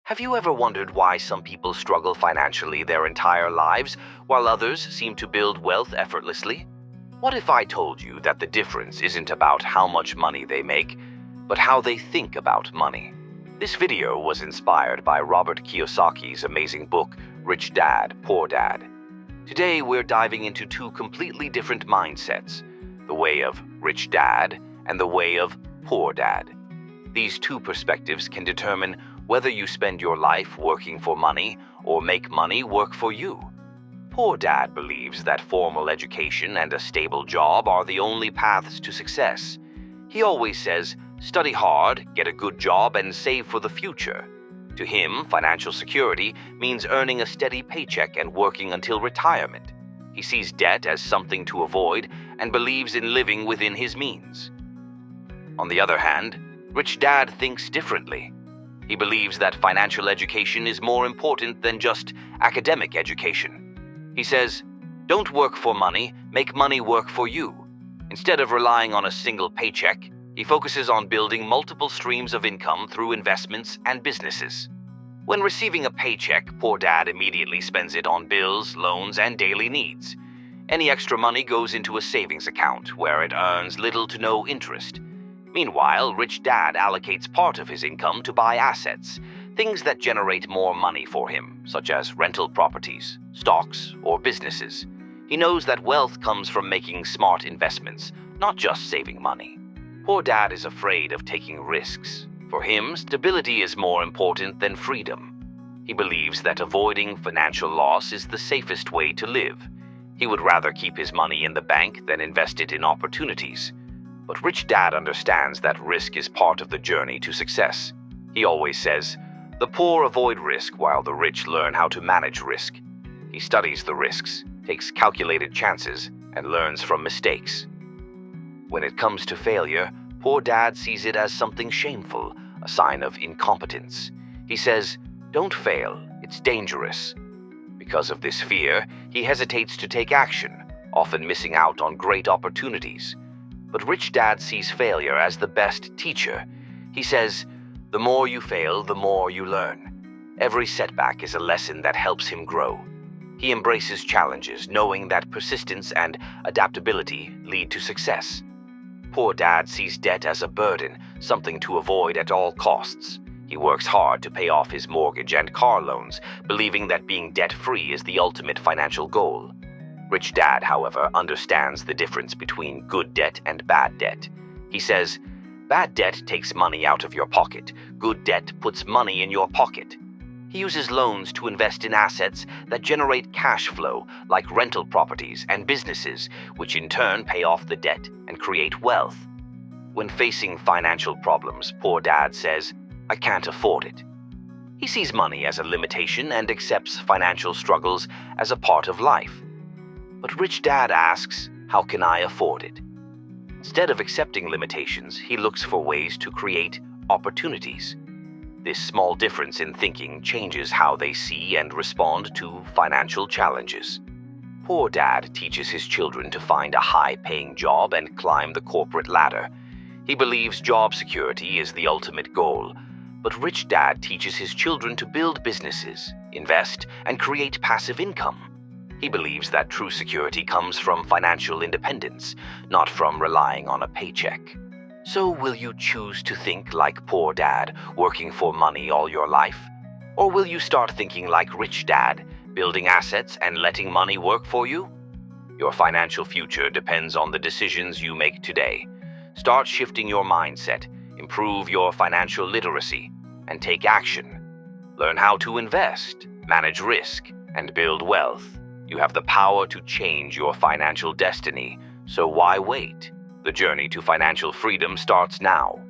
Have you ever wondered why some people struggle financially their entire lives, while others seem to build wealth effortlessly? What if I told you that the difference isn't about how much money they make, but how they think about money? This video was inspired by Robert Kiyosaki's amazing book, Rich Dad, Poor Dad. Today, we're diving into two completely different mindsets, the way of rich dad and the way of poor dad. These two perspectives can determine whether you spend your life working for money or make money work for you. Poor dad believes that formal education and a stable job are the only paths to success. He always says, study hard, get a good job, and save for the future. To him, financial security means earning a steady paycheck and working until retirement. He sees debt as something to avoid and believes in living within his means. On the other hand, rich dad thinks differently. He believes that financial education is more important than just academic education. He says, don't work for money, make money work for you. Instead of relying on a single paycheck, he focuses on building multiple streams of income through investments and businesses. When receiving a paycheck, poor dad immediately spends it on bills, loans, and daily needs. Any extra money goes into a savings account where it earns little to no interest. Meanwhile, rich dad allocates part of his income to buy assets, things that generate more money for him, such as rental properties, stocks, or businesses. He knows that wealth comes from making smart investments, not just saving money. Poor dad is afraid of taking risks. For him, stability is more important than freedom. He believes that avoiding financial loss is the safest way to live. He would rather keep his money in the bank than invest it in opportunities. But rich dad understands that risk is part of the journey to success. He always says, the poor avoid risk while the rich learn how to manage risk. He studies the risks, takes calculated chances, and learns from mistakes. When it comes to failure, poor dad sees it as something shameful, a sign of incompetence. He says, don't fail, it's dangerous. Because of this fear, he hesitates to take action, often missing out on great opportunities. But rich dad sees failure as the best teacher. He says, the more you fail, the more you learn. Every setback is a lesson that helps him grow. He embraces challenges, knowing that persistence and adaptability lead to success. Poor dad sees debt as a burden, something to avoid at all costs. He works hard to pay off his mortgage and car loans, believing that being debt-free is the ultimate financial goal. Rich dad, however, understands the difference between good debt and bad debt. He says, bad debt takes money out of your pocket. Good debt puts money in your pocket. He uses loans to invest in assets that generate cash flow, like rental properties and businesses, which in turn pay off the debt and create wealth. When facing financial problems, poor dad says, I can't afford it. He sees money as a limitation and accepts financial struggles as a part of life. But rich dad asks, how can I afford it? Instead of accepting limitations, he looks for ways to create opportunities. This small difference in thinking changes how they see and respond to financial challenges. Poor dad teaches his children to find a high-paying job and climb the corporate ladder. He believes job security is the ultimate goal. But rich dad teaches his children to build businesses, invest, and create passive income. He believes that true security comes from financial independence, not from relying on a paycheck. So will you choose to think like poor dad, working for money all your life? Or will you start thinking like rich dad, building assets and letting money work for you? Your financial future depends on the decisions you make today. Start shifting your mindset, improve your financial literacy, and take action. Learn how to invest, manage risk, and build wealth. You have the power to change your financial destiny, so why wait? The journey to financial freedom starts now.